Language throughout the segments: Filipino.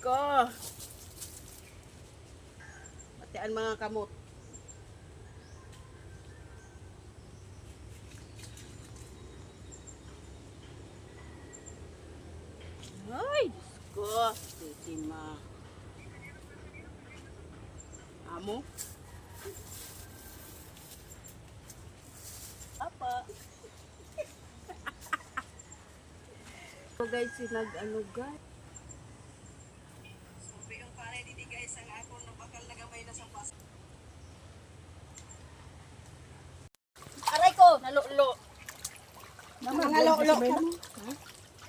ko. Pati ang mga kamot. Ay, Diyos ko. Titima. Amo? Apa? So guys, sinag-ano guys. Sabi ang pare dito guys, ang ako na bakal nagamay na sa pas. Aray ko, nalulo. Mga lo-lo ka mo.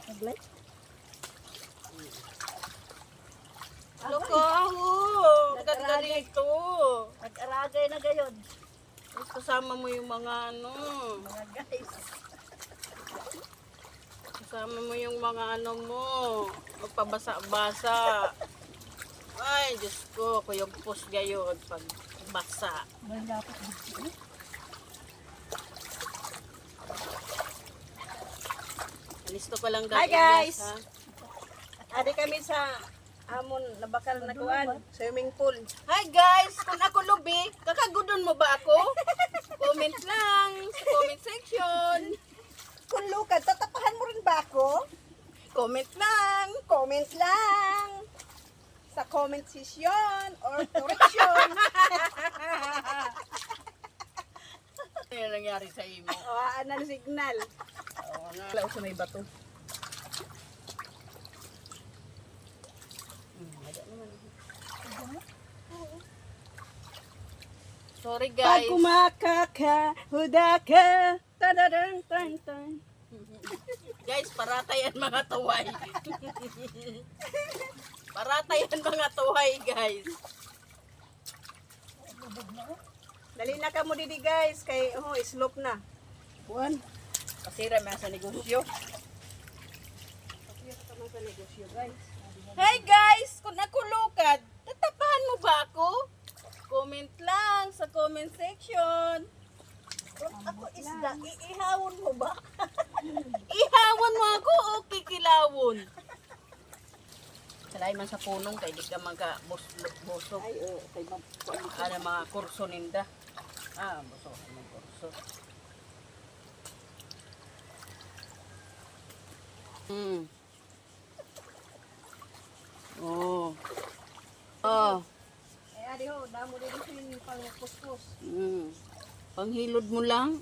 Naglay? Loko ako. Ganda dito. Nag-aragay na gayon. Tapos kasama mo yung mga ano. Mga guys. Kasama mo yung mga ano mo. Magpabasa-basa. Ay, Diyos ko. Kuyog pus gayon pag basa. Listo ko lang Hi guys! ha? Adi kami sa amon nabakal na kuan, swimming pool. Hi guys! Kung ako lubi, kakagudon mo ba ako? Comment lang sa comment section. Kung lukad, tatapahan mo rin ba ako? Comment lang. Comment lang. Sa comment section or correction. Ano yung nangyari sa imo? O, anong signal? Oo nga. Wala sa may bato. Sorry Pag guys. kumakaka, hudaka, tadadang, tang, tang. Guys, paratayan mga tuway. Paratayan mga tuway guys. Dali na ka mo didi guys, kay slope na. Buwan. Pasira may sa negosyo. Sa negosyo guys. Hey guys, kung ako lukad, tatapahan mo ba ako? Comment lang sa comment section. Kung ako isda, iihawon mo ba? Ihawan mo ako o kikilawon? Salay man sa punong kay di ka magka-busog. Ay, kay Ano mga kurso ninda. Busog ng kurso. Oh. Oh. Ay, adi ho, damo din sin pang puspos. Panghilod mo lang.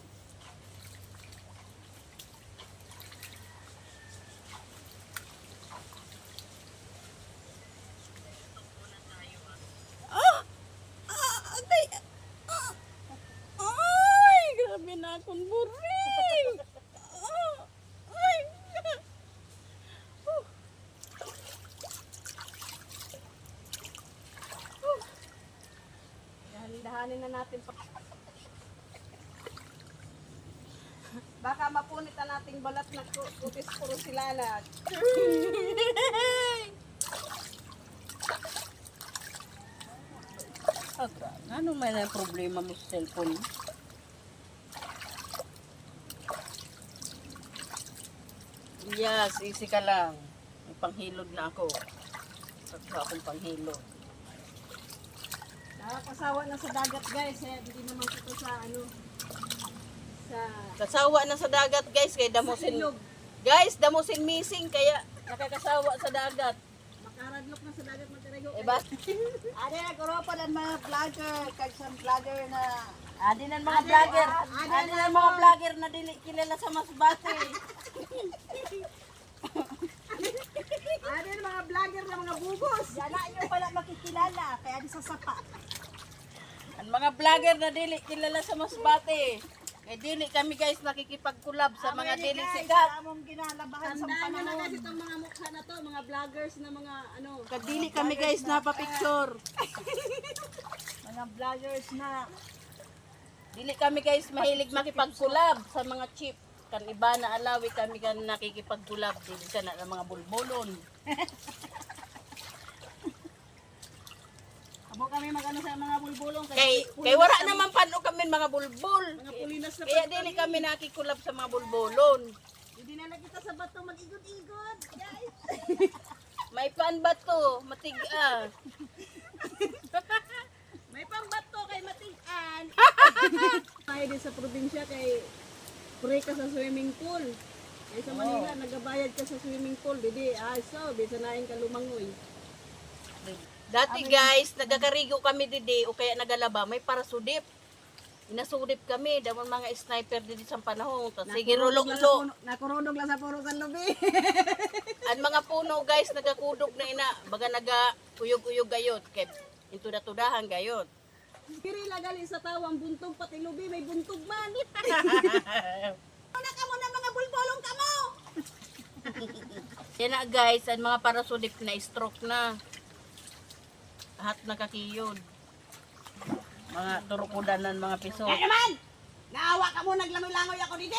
Ay, grabe na akong buring. Ay. Dahanin na natin pa. Baka mapunit na nating balat na kutis puro silalag. Ano may na problema mo sa cellphone? Yes, easy ka lang. May panghilod na ako. Sakto akong panghilod. Nakakasawa na sa dagat guys, hindi naman ito sa sa Kasawa na sa dagat guys, kay damusin. ilog. Guys, damusin missing kaya nakakasawa sa dagat. Makaradlok na sa dagat magkarayo. Diba? Ade na goropan ang mga vlogger, kag sa vlogger na Adi ng mga vlogger. Adi ng mga vlogger na dili kilala sa Masbate. ade na mga vlogger na mga bubos. Yana nyo pala makikilala, kaya di sa sapa. Ang mga vlogger na dili kilala sa Masbate. Kay dili kami guys nakikipag-collab sa mga dili sikat. Among ginalabahan sa Tandaan nyo na panahon. guys itong mga mukha na to, mga vloggers na mga ano. Kadili kami guys napapicture. Mga vloggers na Dili kami guys mahilig makipag-collab sa mga chip. Kan iba na alawi kami kan nakikipag-collab dili ka na ng mga bulbulon. Abo kami magano sa mga bulbulong. Kay wala naman pano kami mga bulbul. Mga pulinas na Kaya dili kami nakikulab sa mga bulbulon. Hindi na kita sa bato mag-igod-igod. Guys. May paan ba to? Matiga. May pambato kay Matigan. Tayo din sa probinsya kay free ka sa swimming pool. Ay sa Manila, nagabayad ka sa swimming pool. Didi, aso, bisanayin ka lumangoy. Dati guys, nagkakarigo kami didi o kaya nagalaba, may parasudip. Inasudip kami, damon mga sniper didi sa panahon. Tas sige rulok-ulo. Nakurudog lang sa puro sa lubi. Ang mga puno guys, nagakudog na ina. Baga naga-uyog-uyog gayot. Kaya intuda-tudahan gayot. Kiri lagali sa tawang buntog, pati lubi may buntog man. Una ka mo na mga bulbolong ka mo! Yan na guys, ang mga parasudip na stroke na. Lahat nakakiyod. Mga turukudanan, mga piso. Ano naman? Naawa ka mo, naglangoy-langoy ako dito.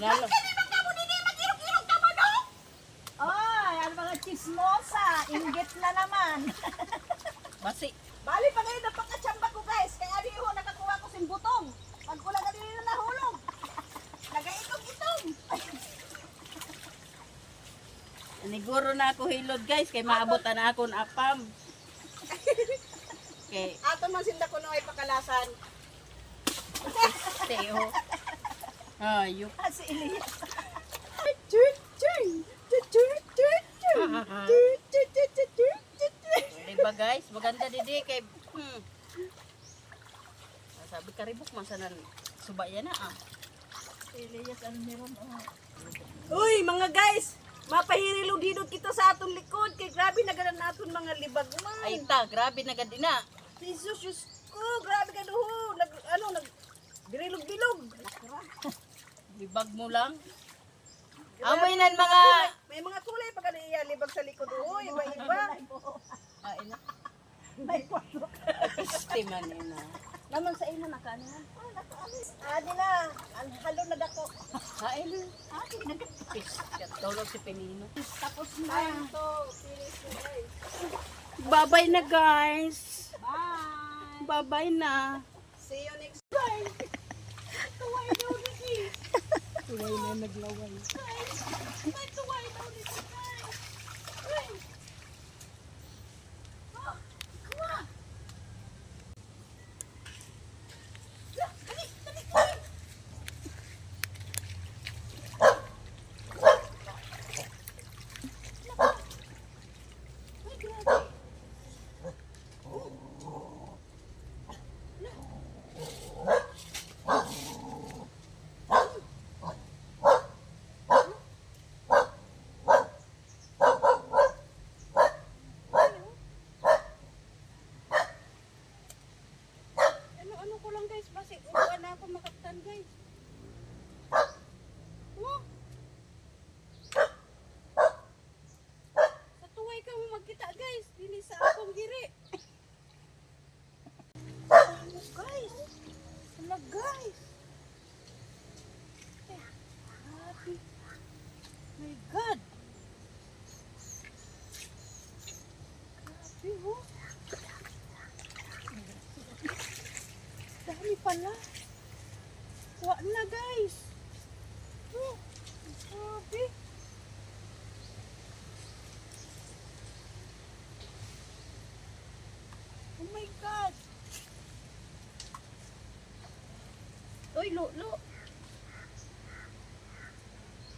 Lalo. Ay, ang mga chismosa. Inggit na naman. Basi. Bali pa ngayon ang pagkatsamba ko guys. Kaya di ho nakakuha ko sin butong. Pag kulang ka din na nahulog. Nagaitong-itong. Naniguro na ako hilod guys, kay maabot na ako ng apam. Okay, Ato man sinda ko ay pakalasan. Teo. Ayup. Si Elias. Diba guys, maganda didi kay sabi ka ribok masanan subaya na ah. Elias, ano meron? Uy, mga guys! Mapahirilog hidot kita sa atong likod. Kay grabe na ganan naton mga libag man. Ay ta, grabe na gadi na. Jesus, Diyos ko, grabe ka duho. Birilog-bilog. Libag mo lang. Amoy nan mga May mga kulay pa ka iya libag sa likod. Uy, iba-iba. ay na. May kwarto. Piste man ina. Naman sa ina nakano. Adi na, ang halo na dako. Ay na. Piste. Tulog si Penino. Tapos na. To, finish na guys. Babay na guys. Bye! Babay na. See you next time. Tuway daw ni Tuway na naglaway. May tuway daw ni guys. Uy. Oh, come on. Dali, dali, dali. Ay, grabe. Ano ko lang guys, basi uruan na ako makaptan guys. Oh. Sa tuway ka mo magkita guys, dili sa akong giri. Ano guys? Ano guys? Grabe. My God. Grabe oh. Dami pala. Wa na guys. Oh, grabe. Oh my God. Uy, lo.